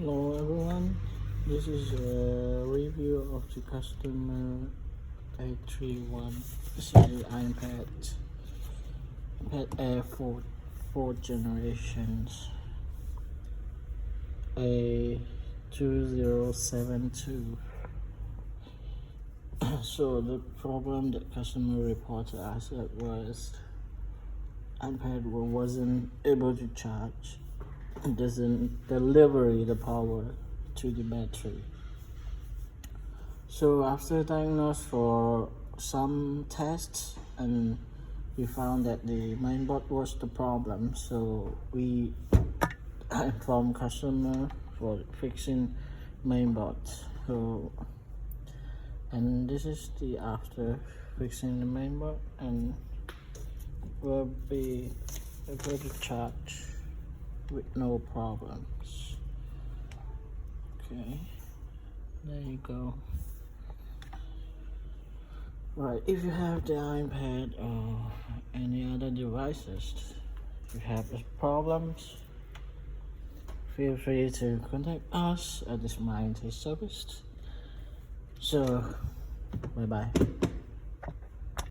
Hello everyone, this is a review of the customer 831 series iPad Air 4 generations A2072. So the problem that customer reported us was iPad wasn't able to charge. It doesn't deliver the power to the battery. So after diagnosed for some tests, and we found that the mainboard was the problem. So we informed customer for fixing mainboard. So and this is the after fixing the mainboard, and will be able to charge with no problems. Okay, there you go. Right, if you have the iPad or any other devices, if you have problems, feel free to contact us at this Mind Service. So, bye bye.